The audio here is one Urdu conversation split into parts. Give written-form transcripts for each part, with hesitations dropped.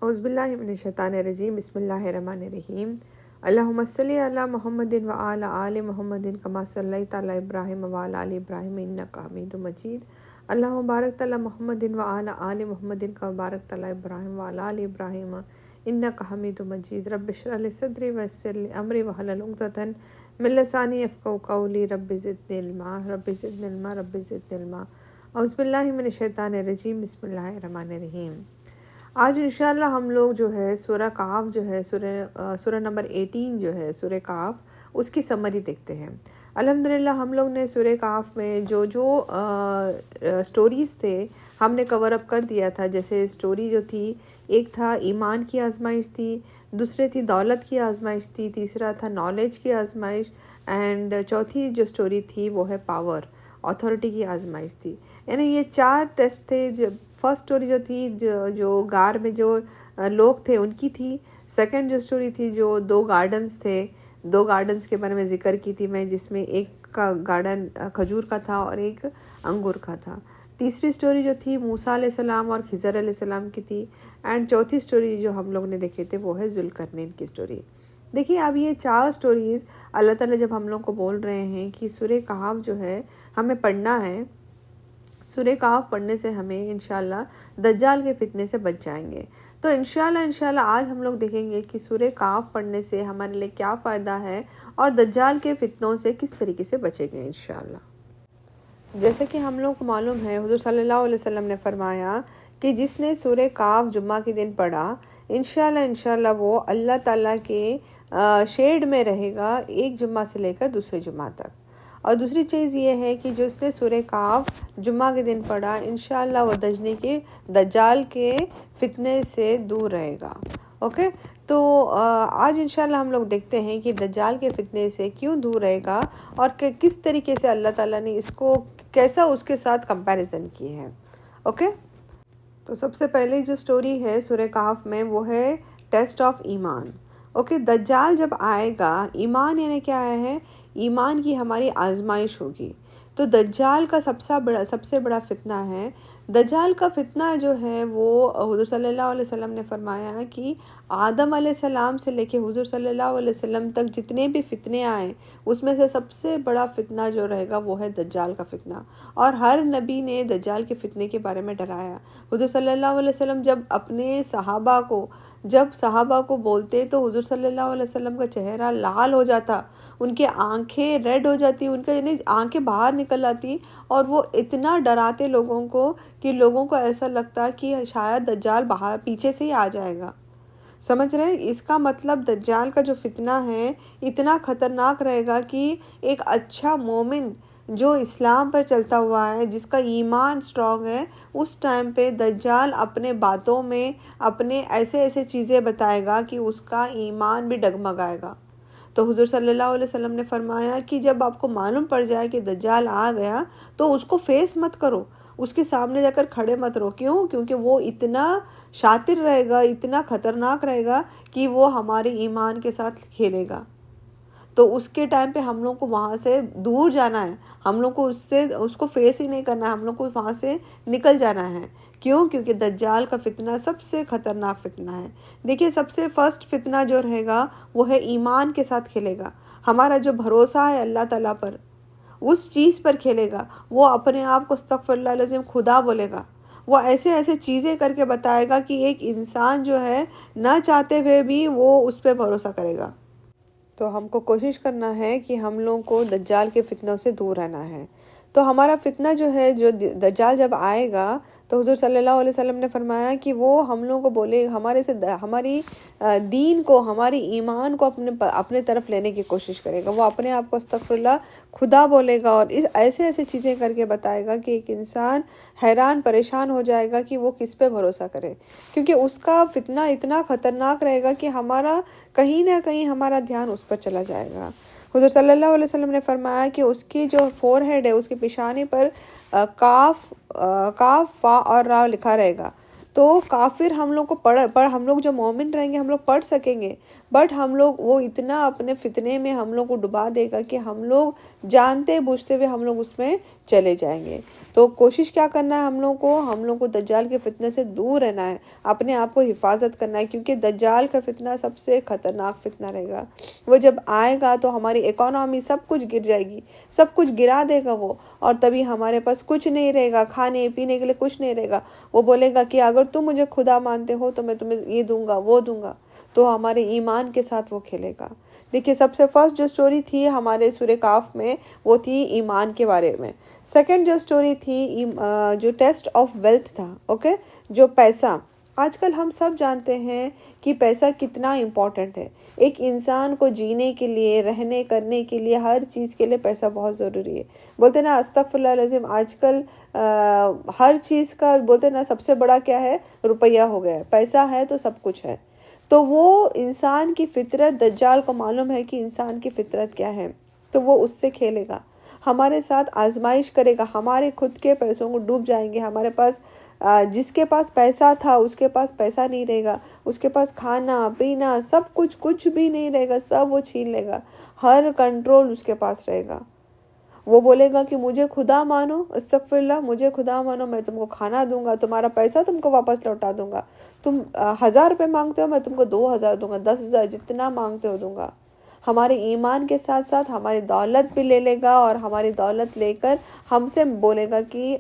اعوذ باللہ من الشیطان الرجیم بسم اللہ الرحمن الرحیم اللہم صلی علی محمد وعلی آل محمد کما صلیت علی ابراہیم وعلی آل ابراہیم انک حمید مجید اللہم بارک علی محمد وعلی آل محمد کما بارکت علی ابراہیم وعلی آل ابراہیم انک حمید مجید رب اشرح لی صدری ویسر لی امری واحلل عقدۃ من لسانی یفقہوا قولی رب زدنی علما رب زدنی علما رب زدنی علما اعوذ باللہ من الشیطان الرجیم بسم اللہ الرحمن الرحیم۔ آج انشاءاللہ ہم لوگ جو ہے سورہ کہف جو ہے سورہ نمبر 18 جو ہے سورہ کہف اس کی سمری دیکھتے ہیں۔ الحمدللہ ہم لوگ نے سورہ کہف میں جو سٹوریز تھے ہم نے کور اپ کر دیا تھا۔ جیسے سٹوری جو تھی ایک تھا ایمان کی آزمائش تھی، دوسرے تھی دولت کی آزمائش تھی، تیسرا تھا نالج کی آزمائش، اینڈ چوتھی جو سٹوری تھی وہ ہے پاور اتھارٹی کی آزمائش تھی۔ یعنی یہ 4 ٹیسٹ تھے۔ فرسٹ سٹوری جو تھی جو غار میں جو لوگ تھے ان کی تھی۔ سیکنڈ جو سٹوری تھی جو 2 گارڈنز تھے، 2 گارڈنز کے بارے میں ذکر کی تھی میں، جس میں ایک کا گارڈن کھجور کا تھا اور ایک انگور کا تھا۔ تیسری سٹوری جو تھی موسیٰ علیہ السلام اور خضر علیہ السلام کی تھی، اینڈ چوتھی سٹوری جو ہم لوگ نے دیکھے تھے وہ ہے ذوالقرنین کی سٹوری۔ دیکھیے اب یہ 4 سٹوریز اللہ تعالیٰ جب ہم لوگ کو بول رہے ہیں کہ سورہ کہف جو ہے ہمیں پڑھنا ہے، سورہ کہف پڑھنے سے ہمیں انشاءاللہ دجال کے فتنے سے بچ جائیں گے۔ تو انشاءاللہ آج ہم لوگ دیکھیں گے کہ سورہ کہف پڑھنے سے ہمارے لیے کیا فائدہ ہے اور دجال کے فتنوں سے کس طریقے سے بچیں گے انشاءاللہ۔ جیسے کہ ہم لوگ کو معلوم ہے حضور صلی اللہ علیہ وسلم نے فرمایا کہ جس نے سورہ کہف جمعہ کے دن پڑھا انشاءاللہ وہ اللہ تعالیٰ کے شیڈ میں رہے گا ایک جمعہ سے لے کر دوسرے جمعہ تک۔ اور دوسری چیز یہ ہے کہ جو اس نے سورہ کہف جمعہ کے دن پڑھا انشاءاللہ وہ دجال کے فتنے سے دور رہے گا۔ اوکے، تو آج انشاءاللہ ہم لوگ دیکھتے ہیں کہ دجال کے فتنے سے کیوں دور رہے گا اور کس طریقے سے اللہ تعالیٰ نے اس کو کیسا اس کے ساتھ کمپیریزن کی ہے۔ اوکے، تو سب سے پہلے جو سٹوری ہے سورہ کہف میں وہ ہے ٹیسٹ آف ایمان۔ اوکے، دجال جب آئے گا، ایمان یعنی کیا ہے؟ ایمان کی ہماری آزمائش ہوگی۔ تو دجال کا سب سے بڑا فتنہ ہے۔ دجال کا فتنہ جو ہے وہ حضور صلی اللہ علیہ وسلم نے فرمایا کہ آدم علیہ السلام سے لے کے حضور صلی اللہ علیہ وسلم تک جتنے بھی فتنے آئے اس میں سے سب سے بڑا فتنہ جو رہے گا وہ ہے دجال کا فتنہ، اور ہر نبی نے دجال کے فتنے کے بارے میں ڈرایا۔ حضور صلی اللہ علیہ وسلم جب اپنے صحابہ کو بولتے تو حضور صلی اللہ علیہ وسلم کا چہرہ لال ہو جاتا، ان کی آنکھیں ریڈ ہو جاتی، ان کے یعنی آنکھیں باہر نکل آتی، اور وہ اتنا ڈراتے لوگوں کو کہ لوگوں کو ایسا لگتا کہ شاید دجال باہر پیچھے سے ہی آ جائے گا۔ سمجھ رہے ہیں؟ اس کا مطلب دجال کا جو فتنہ ہے اتنا خطرناک رہے گا کہ ایک اچھا مومن جو اسلام پر چلتا ہوا ہے، جس کا ایمان سٹرونگ ہے، اس ٹائم پہ دجال اپنے باتوں میں اپنے ایسے چیزیں بتائے گا کہ اس کا ایمان بھی ڈگمگائے گا۔ تو حضور صلی اللہ علیہ وسلم نے فرمایا کہ جب آپ کو معلوم پڑ جائے کہ دجال آ گیا تو اس کو فیس مت کرو، اس کے سامنے جا کر کھڑے مت رہو۔ کیوں؟ کیونکہ وہ اتنا شاطر رہے گا، اتنا خطرناک رہے گا کہ وہ ہمارے ایمان کے ساتھ کھیلے گا۔ تو اس کے ٹائم پہ ہم لوگ کو وہاں سے دور جانا ہے، ہم لوگ کو اس کو فیس ہی نہیں کرنا ہے، ہم لوگ کو وہاں سے نکل جانا ہے۔ کیوں؟ کیونکہ دجال کا فتنہ سب سے خطرناک فتنہ ہے۔ دیکھیے سب سے فرسٹ فتنہ جو رہے گا وہ ہے ایمان کے ساتھ کھیلے گا۔ ہمارا جو بھروسہ ہے اللہ تعالیٰ پر، اس چیز پر کھیلے گا۔ وہ اپنے آپ کو استغفر اللہ العظیم خدا بولے گا، وہ ایسے چیزیں کر کے بتائے گا کہ ایک انسان جو ہے نہ چاہتے ہوئے بھی وہ اس پہ بھروسہ کرے گا۔ تو ہم کو کوشش کرنا ہے کہ ہم لوگوں کو دجال کے فتنوں سے دور رہنا ہے۔ تو ہمارا فتنہ جو ہے، جو دجال جب آئے گا تو حضور صلی اللہ علیہ وسلم نے فرمایا کہ وہ ہم لوگوں کو بولے ہماری دین کو، ہماری ایمان کو اپنے طرف لینے کی کوشش کرے گا۔ وہ اپنے آپ کو استغفر اللہ خدا بولے گا اور ایسے چیزیں کر کے بتائے گا کہ ایک انسان حیران پریشان ہو جائے گا کہ وہ کس پہ بھروسہ کرے، کیونکہ اس کا فتنہ اتنا خطرناک رہے گا کہ ہمارا کہیں نہ کہیں ہمارا دھیان اس پر چلا جائے گا۔ حضور صلی اللہ علیہ وسلم نے فرمایا کہ اس کی جو فور ہیڈ ہے، اس کی پیشانی پر کاف، فا اور را لکھا رہے گا۔ تو کافر ہم لوگ کو پڑھ ہم لوگ جو مومن رہیں گے ہم لوگ پڑھ سکیں گے، بٹ ہم لوگ وہ اتنا اپنے فتنے میں ہم لوگ کو ڈبا دے گا کہ ہم لوگ جانتے بوجھتے ہوئے ہم لوگ اس میں چلے جائیں گے۔ تو کوشش کیا کرنا ہے ہم لوگ کو دجال کے فتنے سے دور رہنا ہے، اپنے آپ کو حفاظت کرنا ہے، کیونکہ دجال کا فتنہ سب سے خطرناک فتنہ رہے گا۔ وہ جب آئے گا تو ہماری اکانومی سب کچھ گر جائے گی، سب کچھ گرا دے گا وہ، اور تبھی ہمارے پاس کچھ نہیں رہے گا، کھانے پینے کے لیے کچھ نہیں رہے گا۔ وہ بولے گا کہ اگر تم مجھے خدا مانتے ہو تو میں تمہیں یہ دوں گا وہ دوں گا، تو ہمارے ایمان کے ساتھ وہ کھیلے گا۔ دیکھیے سب سے فرسٹ جو سٹوری تھی ہمارے سورہ کاف میں وہ تھی ایمان کے بارے میں۔ سیکنڈ جو سٹوری تھی جو ٹیسٹ آف ویلتھ تھا، اوکے، جو پیسہ، آج کل ہم سب جانتے ہیں کہ پیسہ کتنا امپورٹنٹ ہے۔ ایک انسان کو جینے کے لیے، رہنے کرنے کے لیے، ہر چیز کے لیے پیسہ بہت ضروری ہے۔ بولتے نا استغفر اللہ العظیم، آج کل ہر چیز کا بولتے نا سب سے بڑا کیا ہے؟ روپیہ ہو گیا ہے۔ پیسہ ہے تو سب کچھ ہے۔ تو وہ انسان کی فطرت، دجال کو معلوم ہے کہ انسان کی فطرت کیا ہے، تو وہ اس سے کھیلے گا، ہمارے ساتھ آزمائش کرے گا، ہمارے خود کے پیسوں کو ڈوب جائیں گے، ہمارے پاس جس کے پاس پیسہ تھا اس کے پاس پیسہ نہیں رہے گا، اس کے پاس کھانا پینا سب کچھ، کچھ بھی نہیں رہے گا، سب وہ چھین لے گا، ہر کنٹرول اس کے پاس رہے گا۔ وہ بولے گا کہ مجھے خدا مانو، استغفر اللہ، مجھے خدا مانو، میں تم کو کھانا دوں گا، تمہارا پیسہ تم کو واپس لوٹا دوں گا، تم 1000 روپے مانگتے ہو میں تم کو 2000 دوں گا، 10,000 جتنا مانگتے ہو دوں گا۔ ہمارے ایمان کے ساتھ ساتھ ہماری دولت بھی لے لے گا، اور ہماری دولت لے کر ہم سے بولے گا کہ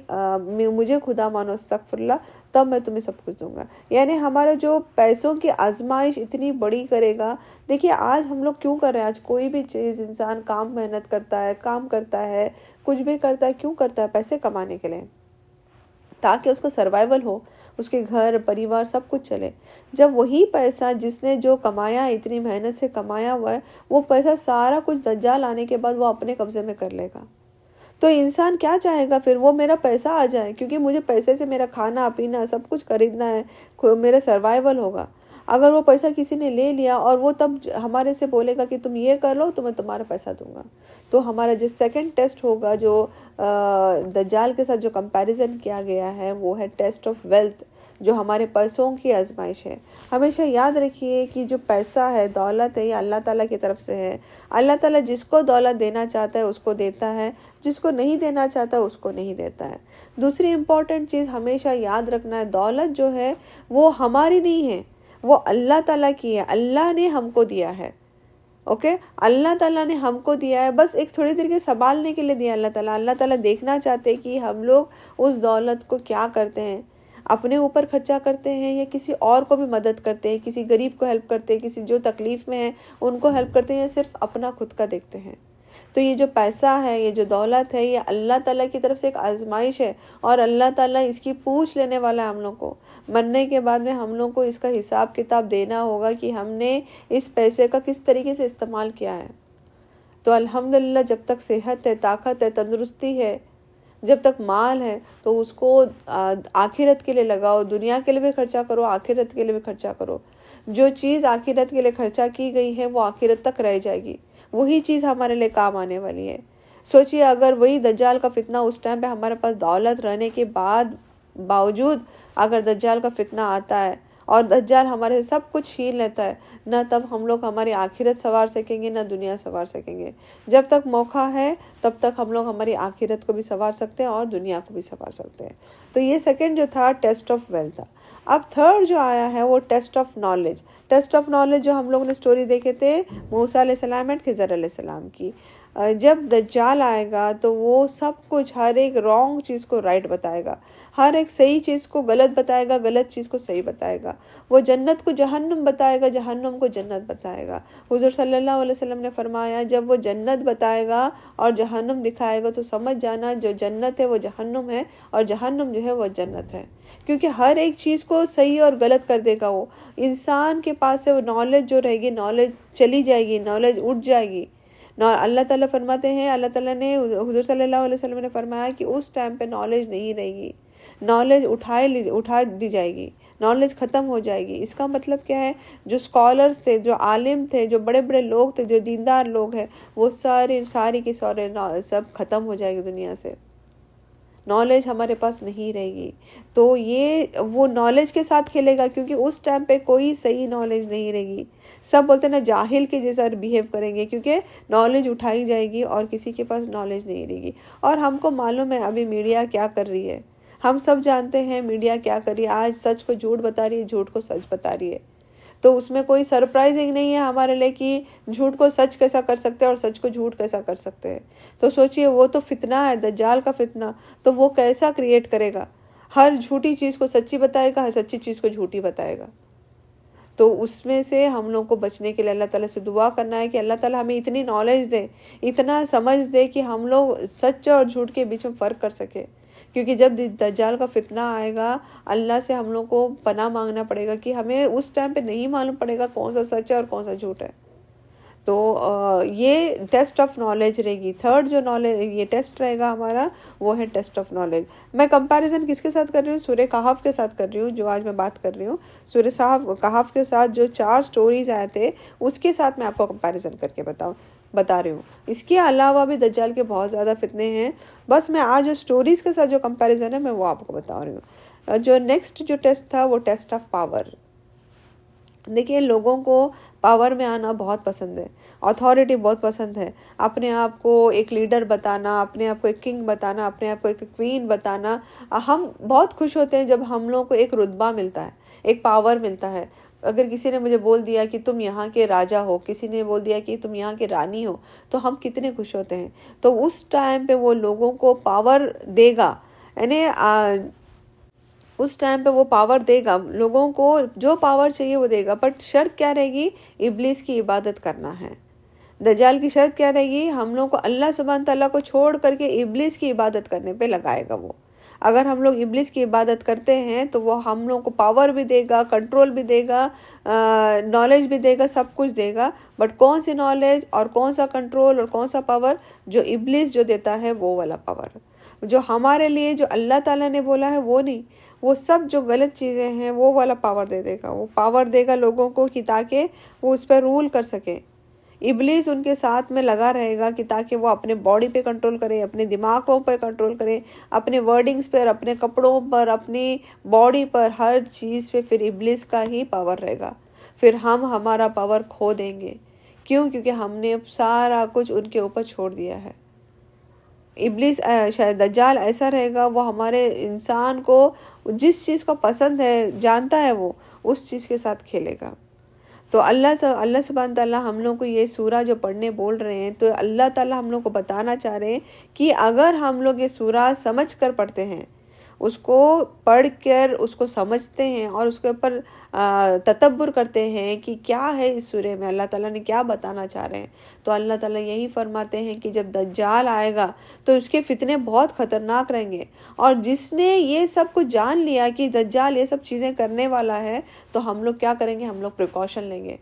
مجھے خدا مانو، استغفر اللہ، تب میں تمہیں سب کچھ دوں گا۔ یعنی ہمارا جو پیسوں کی آزمائش اتنی بڑی کرے گا۔ دیکھیے آج ہم لوگ کیوں کر رہے ہیں؟ آج کوئی بھی چیز انسان کام محنت کرتا ہے، کام کرتا ہے، کچھ بھی کرتا ہے، کیوں کرتا ہے؟ پیسے کمانے کے لیے، تاکہ اس کو سروائیول ہو، اس کے گھر پریوار سب کچھ چلے۔ جب وہی پیسہ جس نے جو کمایا، اتنی محنت سے کمایا ہوا ہے، وہ پیسہ سارا کچھ دجال آنے کے بعد وہ اپنے قبضے میں کر لے گا، تو انسان کیا چاہے گا پھر؟ وہ میرا پیسہ آ جائے، کیونکہ مجھے پیسے سے میرا کھانا پینا سب کچھ خریدنا ہے، میرا سروائیول ہوگا۔ اگر وہ پیسہ کسی نے لے لیا اور وہ تب ہمارے سے بولے گا کہ تم یہ کر لو تو میں تمہارا پیسہ دوں گا، تو ہمارا جو سیکنڈ ٹیسٹ ہوگا، جو دجال کے ساتھ جو کمپیریزن کیا گیا ہے، وہ ہے ٹیسٹ آف ویلتھ، جو ہمارے پیسوں کی آزمائش ہے۔ ہمیشہ یاد رکھیے کہ جو پیسہ ہے، دولت ہے، یہ اللہ تعالیٰ کی طرف سے ہے۔ اللہ تعالیٰ جس کو دولت دینا چاہتا ہے اس کو دیتا ہے، جس کو نہیں دینا چاہتا اس کو نہیں دیتا ہے۔ دوسری امپورٹنٹ چیز ہمیشہ یاد رکھنا ہے، دولت جو ہے وہ ہماری نہیں ہے، وہ اللہ تعالیٰ کی ہے، اللہ نے ہم کو دیا ہے، اوکے، اللہ تعالیٰ نے ہم کو دیا ہے، بس ایک تھوڑی دیر کے سنبھالنے کے لیے دیا اللہ تعالیٰ دیکھنا چاہتے کہ ہم لوگ اس دولت کو کیا کرتے ہیں، اپنے اوپر خرچہ کرتے ہیں یا کسی اور کو بھی مدد کرتے ہیں، کسی غریب کو ہیلپ کرتے ہیں، کسی جو تکلیف میں ہیں ان کو ہیلپ کرتے ہیں، یا صرف اپنا خود کا دیکھتے ہیں۔ تو یہ جو پیسہ ہے، یہ جو دولت ہے، یہ اللہ تعالیٰ کی طرف سے ایک آزمائش ہے، اور اللہ تعالیٰ اس کی پوچھ لینے والا ہے ہم لوگ کو۔ مرنے کے بعد میں ہم لوگ کو اس کا حساب کتاب دینا ہوگا کہ ہم نے اس پیسے کا کس طریقے سے استعمال کیا ہے۔ تو الحمدللہ جب تک صحت ہے، طاقت ہے، تندرستی ہے، جب تک مال ہے، تو اس کو آخرت کے لیے لگاؤ، دنیا کے لیے بھی خرچہ کرو، آخرت کے لیے بھی خرچہ کرو۔ جو چیز آخرت کے لیے خرچہ کی گئی ہے وہ آخرت تک رہ جائے گی، وہی چیز ہمارے لیے کام آنے والی ہے۔ سوچئے اگر وہی دجال کا فتنہ اس ٹائم پہ ہمارے پاس دولت رہنے کے باوجود اگر دجال کا فتنہ آتا ہے اور دجال ہمارے سب کچھ چھین لیتا ہے، نہ تب ہم لوگ ہماری آخرت سنوار سکیں گے، نہ دنیا سنوار سکیں گے۔ جب تک موقع ہے تب تک ہم لوگ ہماری آخرت کو بھی سنوار سکتے ہیں اور دنیا کو بھی سنوار سکتے ہیں۔ تو یہ سیکنڈ جو تھا ٹیسٹ آف ویلتھ تھا۔ اب تھرڈ جو آیا ہے وہ test of knowledge. Test of knowledge جو ہم لوگ نے سٹوری دیکھے تھے موسیٰ علیہ السلام اور خضر علیہ السلام کی، جب دجال آئے گا تو وہ سب کچھ، ہر ایک رانگ چیز کو رائٹ بتائے گا، ہر ایک صحیح چیز کو غلط بتائے گا، غلط چیز کو صحیح بتائے گا، وہ جنت کو جہنم بتائے گا، جہنم کو جنت بتائے گا۔ حضور صلی اللہ علیہ وسلم نے فرمایا جب وہ جنت بتائے گا اور جہنم دکھائے گا تو سمجھ جانا جو جنت ہے وہ جہنم ہے، اور جہنم جو ہے وہ جنت ہے، کیونکہ ہر ایک چیز کو صحیح اور غلط کر دے گا۔ وہ انسان کے پاس سے وہ نالج جو رہے گی، نالج چلی جائے گی، نالج اٹھ جائے گی۔ اللہ تعالیٰ فرماتے ہیں، اللہ تعالیٰ نے، حضور صلی اللہ علیہ وسلم نے فرمایا کہ اس ٹائم پہ نالج نہیں رہے گی، نالج اٹھا دی جائے گی، نالج ختم ہو جائے گی۔ اس کا مطلب کیا ہے؟ جو اسکالرز تھے، جو عالم تھے، جو بڑے بڑے لوگ تھے، جو دیندار لوگ ہیں، وہ ساری کی ساری سب ختم ہو جائے گی دنیا سے۔ نالج ہمارے پاس نہیں رہے گی، تو یہ وہ نالج کے ساتھ کھیلے گا، کیونکہ اس ٹائم پہ کوئی صحیح نالج نہیں رہے گی. سب بولتے ہیں نا جاہل کے جیسا بیہیو کریں گے، کیونکہ نالج اٹھائی جائے گی اور کسی کے پاس نالج نہیں رہے گی. اور ہم کو معلوم ہے ابھی میڈیا کیا کر رہی ہے، ہم سب جانتے ہیں میڈیا کیا کر رہی ہے. آج سچ کو جھوٹ بتا رہی ہے، جھوٹ کو سچ بتا رہی ہے. تو اس میں کوئی سرپرائزنگ نہیں ہے ہمارے لیے کہ جھوٹ کو سچ کیسا کر سکتے ہیں اور سچ کو جھوٹ کیسا کر سکتے ہیں. تو سوچئے وہ تو فتنہ ہے، دجال کا فتنہ، تو وہ کیسا کریٹ کرے گا. ہر جھوٹی چیز کو سچی بتائے گا، ہر سچی چیز کو جھوٹی بتائے گا. تو اس میں سے ہم لوگ کو بچنے کے لیے اللہ تعالیٰ سے دعا کرنا ہے کہ اللہ تعالیٰ ہمیں اتنی نالج دے، اتنا سمجھ دے کہ ہم لوگ سچ اور جھوٹ کے بیچ میں فرق کر سکے. کیونکہ جب دجال کا فتنہ آئے گا، اللہ سے ہم لوگ کو پناہ مانگنا پڑے گا کہ ہمیں اس ٹائم پہ نہیں معلوم پڑے گا کون سا سچ ہے اور کون سا جھوٹ ہے. تو یہ ٹیسٹ آف نالج رہے گی. تھرڈ جو نالج یہ ٹیسٹ رہے گا ہمارا، وہ ہے ٹیسٹ آف نالج. میں کمپیریزن کس کے ساتھ کر رہی ہوں؟ سورہ کہف کے ساتھ کر رہی ہوں، جو آج میں بات کر رہی ہوں. سورہ کہف کے ساتھ جو 4 سٹوریز آئے تھے، اس کے ساتھ میں آپ کو کمپیریزن کر کے بتا رہی ہوں. اس کے علاوہ بھی دجال کے بہت زیادہ فتنے ہیں، بس میں آج جو سٹوریز کے ساتھ جو کمپیریزن ہے میں وہ آپ کو بتا رہی ہوں. جو نیکسٹ جو ٹیسٹ تھا وہ ٹیسٹ آف پاور. دیکھیے لوگوں کو پاور میں آنا بہت پسند ہے، اتھارٹی بہت پسند ہے، اپنے آپ کو ایک لیڈر بتانا، اپنے آپ کو ایک کنگ بتانا، اپنے آپ کو ایک کوئین بتانا. ہم بہت خوش ہوتے ہیں جب ہم لوگوں کو ایک رتبہ ملتا ہے، ایک پاور ملتا ہے. اگر کسی نے مجھے بول دیا کہ تم یہاں کے راجا ہو، کسی نے بول دیا کہ تم یہاں کے رانی ہو، تو ہم کتنے خوش ہوتے ہیں. تو اس ٹائم پہ وہ لوگوں کو پاور دے گا، یعنی اس ٹائم پہ وہ پاور دے گا، لوگوں کو جو پاور چاہیے وہ دے گا. بٹ شرط کیا رہے گی؟ ابلیس کی عبادت کرنا ہے. دجال کی شرط کیا رہے گی؟ ہم لوگ کو اللہ سبحانہ تعالیٰ کو چھوڑ کر کے ابلیس کی عبادت کرنے پہ لگائے گا وہ. اگر ہم لوگ ابلیس کی عبادت کرتے ہیں تو وہ ہم لوگ کو پاور بھی دے گا، کنٹرول بھی دے گا، نالج بھی دے گا، سب کچھ دے گا. بٹ کون سی نالج اور کون سا کنٹرول اور کون سا پاور؟ جو ابلیس جو دیتا ہے وہ والا پاور. جو ہمارے لیے جو اللہ تعالیٰ نے بولا ہے وہ نہیں، وہ سب جو غلط چیزیں ہیں وہ والا پاور دے دے گا. وہ پاور دے گا لوگوں کو کہ تاکہ وہ اس پہ رول کر سکیں. ابلیس ان کے ساتھ میں لگا رہے گا کہ تاکہ وہ اپنے باڈی پہ کنٹرول کرے، اپنے دماغوں پہ کنٹرول کرے، اپنے ورڈنگز پر، اپنے کپڑوں پر، اپنی باڈی پر، ہر چیز پہ پھر ابلیس کا ہی پاور رہے گا. پھر ہم ہمارا پاور کھو دیں گے. کیوں؟ کیونکہ ہم نے سارا کچھ ان کے اوپر چھوڑ دیا ہے. ابلیس شاید دجال ایسا رہے گا، وہ ہمارے انسان کو جس چیز کو پسند ہے، جانتا ہے، وہ اس چیز کے ساتھ کھیلے گا. تو اللہ سبحانہ تعالیٰ ہم لوگ کو یہ سورہ جو پڑھنے بول رہے ہیں، تو اللہ تعالیٰ ہم لوگ کو بتانا چاہ رہے ہیں کہ اگر ہم لوگ یہ سورہ سمجھ کر پڑھتے ہیں، اس کو پڑھ کر اس کو سمجھتے ہیں اور اس کے اوپر تدبر کرتے ہیں کہ کیا ہے اس سورہ میں، اللہ تعالیٰ نے کیا بتانا چاہ رہے ہیں، تو اللہ تعالیٰ یہی فرماتے ہیں کہ جب دجال آئے گا تو اس کے فتنے بہت خطرناک رہیں گے. اور جس نے یہ سب کچھ جان لیا کہ دجال یہ سب چیزیں کرنے والا ہے، تو ہم لوگ کیا کریں گے؟ ہم لوگ پریکاشن لیں گے،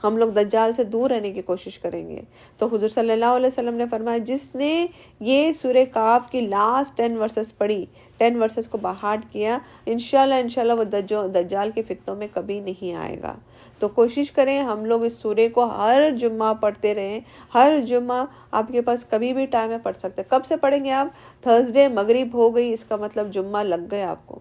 ہم لوگ دجال سے دور رہنے کی کوشش کریں گے. تو حضور صلی اللہ علیہ وسلم نے فرمایا جس نے یہ سورہ کہف کی لاسٹ 10 ورسز پڑھی، 10 ورسز کو بہارٹ کیا، انشاءاللہ وہ دجال کے فتنوں میں کبھی نہیں آئے گا. تو کوشش کریں ہم لوگ اس سورہ کو ہر جمعہ پڑھتے رہیں. ہر جمعہ آپ کے پاس کبھی بھی ٹائم ہے پڑھ سکتے. کب سے پڑھیں گے آپ؟ تھرسڈے مغرب ہو گئی، اس کا مطلب جمعہ لگ گیا آپ کو.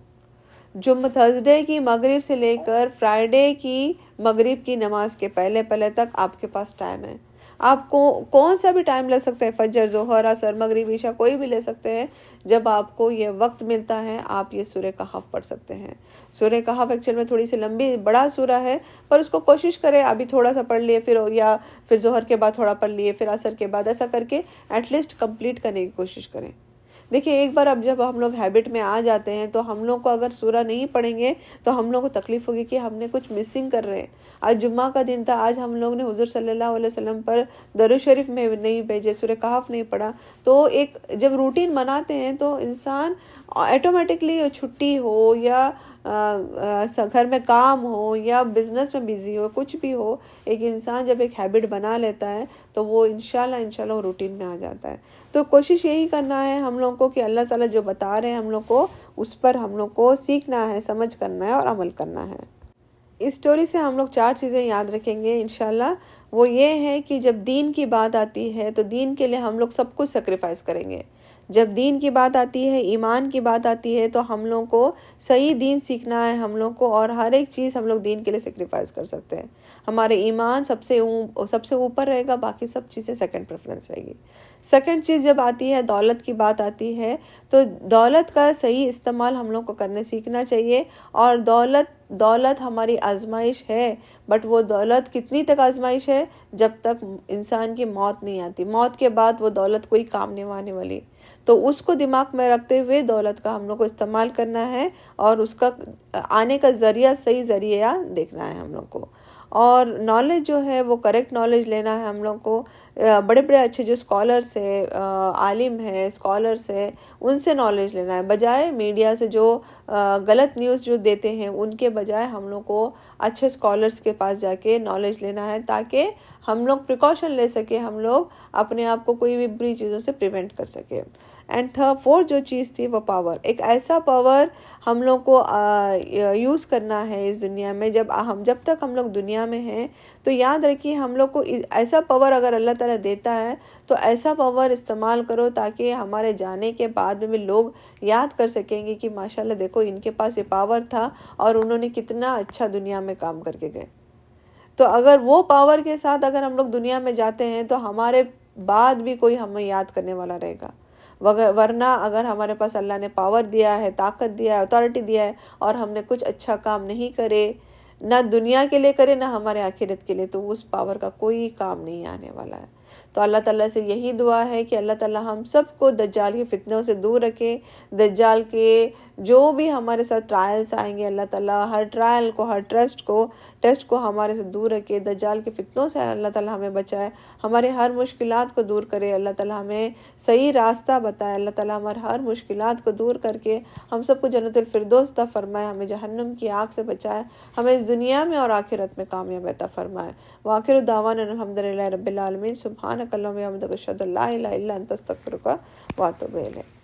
تھرسڈے کی مغرب سے لے کر فرائیڈے کی مغرب کی نماز کے پہلے تک آپ کے پاس ٹائم ہے. آپ کو کون سا بھی ٹائم لے سکتے ہیں، فجر، ظہر، عصر، مغرب، عشاء، کوئی بھی لے سکتے ہیں. جب آپ کو یہ وقت ملتا ہے آپ یہ سورہ کہف پڑھ سکتے ہیں. سورہ کہف ایکچوئل میں تھوڑی سی لمبی بڑا سورہ ہے، پر اس کو کوشش کریں ابھی تھوڑا سا پڑھ لیے، پھر ظہر کے بعد تھوڑا پڑھ لیے، پھر عصر کے بعد، ایسا کر کے ایٹ لیسٹ کمپلیٹ کرنے کی کوشش کریں. دیکھیے ایک بار اب جب ہم لوگ ہیبٹ میں آ جاتے ہیں تو ہم لوگ کو اگر سورہ نہیں پڑھیں گے تو ہم لوگ کو تکلیف ہوگی کہ ہم نے کچھ مسنگ کر رہے ہیں. آج جمعہ کا دن تھا، آج ہم لوگ نے حضور صلی اللہ علیہ وسلم پر درود شریف میں نہیں بھیجے، سورہ کہف نہیں پڑھا. تو ایک جب روٹین بناتے ہیں تو انسان آٹومیٹکلی چھٹی ہو یا گھر میں کام ہو یا بزنس میں بیزی ہو، کچھ بھی ہو، ایک انسان جب ایک ہیبٹ بنا لیتا ہے تو وہ انشاءاللہ روٹین میں آ جاتا ہے. تو کوشش یہی کرنا ہے ہم لوگ کو کہ اللہ تعالیٰ جو بتا رہے ہیں ہم لوگ کو اس پر ہم لوگ کو سیکھنا ہے، سمجھ کرنا ہے اور عمل کرنا ہے. اس سٹوری سے ہم لوگ 4 چیزیں یاد رکھیں گے انشاءاللہ. وہ یہ ہے کہ جب دین کی بات آتی ہے تو دین کے لیے ہم لوگ سب کچھ سیکریفائس کریں گے. جب دین کی بات آتی ہے، ایمان کی بات آتی ہے، تو ہم لوگوں کو صحیح دین سیکھنا ہے ہم لوگ کو، اور ہر ایک چیز ہم لوگ دین کے لیے سیکریفائز کر سکتے ہیں. ہمارے ایمان سب سے اوپر رہے گا، باقی سب چیزیں سیکنڈ پریفرنس رہے گی. سیکنڈ چیز جب آتی ہے، دولت کی بات آتی ہے، تو دولت کا صحیح استعمال ہم لوگ کو کرنے سیکھنا چاہیے. اور دولت ہماری آزمائش ہے، بٹ وہ دولت کتنی تک آزمائش ہے؟ جب تک انسان کی موت نہیں آتی. موت کے بعد وہ دولت کوئی کام نہیں آنے والی. تو اس کو دماغ میں رکھتے ہوئے دولت کا ہم لوگ کو استعمال کرنا ہے، اور اس کا آنے کا ذریعہ صحیح ذریعہ دیکھنا ہے ہم لوگ کو. اور نالج جو ہے وہ کریکٹ نالج لینا ہے ہم لوگ کو. بڑے بڑے اچھے جو اسکالرس ہے، عالم ہے، اسکالرس ہے، ان سے نالج لینا ہے، بجائے میڈیا سے جو غلط نیوز جو دیتے ہیں ان کے بجائے ہم لوگ کو اچھے اسکالرس کے پاس جا کے نالج لینا ہے، تاکہ ہم لوگ پریکاشن لے سکے، ہم لوگ اپنے آپ کو کوئی بھی بری چیزوں سے پریونٹ کر سکے. اینڈ فورتھ جو چیز تھی وہ پاور. ایک ایسا پاور ہم لوگ کو یوز کرنا ہے اس دنیا میں. جب تک ہم لوگ دنیا میں ہیں تو یاد رکھیے ہم لوگ کو ایسا پاور اگر اللہ تعالیٰ دیتا ہے تو ایسا پاور استعمال کرو، تاکہ ہمارے جانے کے بعد میں لوگ یاد کر سکیں گے کہ ماشاءاللہ دیکھو ان کے پاس یہ پاور تھا اور انہوں نے کتنا اچھا دنیا میں کام کر کے گئے. تو اگر وہ پاور کے ساتھ اگر ہم لوگ دنیا میں جاتے ہیں تو ہمارے بعد بھی کوئی ہمیں یاد کرنے والا رہے گا. ورنہ اگر ہمارے پاس اللہ نے پاور دیا ہے، طاقت دیا ہے، اتھارٹی دیا ہے، اور ہم نے کچھ اچھا کام نہیں کرے، نہ دنیا کے لیے کرے نہ ہمارے آخرت کے لیے، تو اس پاور کا کوئی کام نہیں آنے والا ہے. تو اللہ تعالیٰ سے یہی دعا ہے کہ اللہ تعالیٰ ہم سب کو دجال کے فتنوں سے دور رکھے. دجال کے جو بھی ہمارے ساتھ ٹرائلز آئیں گے، اللہ تعالیٰ ہر ٹرائل کو، ہر ٹیسٹ کو ہمارے سے دور رکھے. دجال کے فتنوں سے اللہ تعالیٰ ہمیں بچائے، ہمارے ہر مشکلات کو دور کرے. اللہ تعالیٰ ہمیں صحیح راستہ بتائے. اللہ تعالیٰ ہمارے ہر مشکلات کو دور کر کے ہم سب کو جنت الفردوس عطا فرمائے، ہمیں جہنم کی آگ سے بچائے، ہمیں اس دنیا میں اور آخرت میں کامیاب عطا فرمائے. وآخر دعوانا الحمدللہ رب العالمین. سبحانک اللہم و بحمدک اشہد ان لا الہ الا انت استغفرک و اتوب الیک.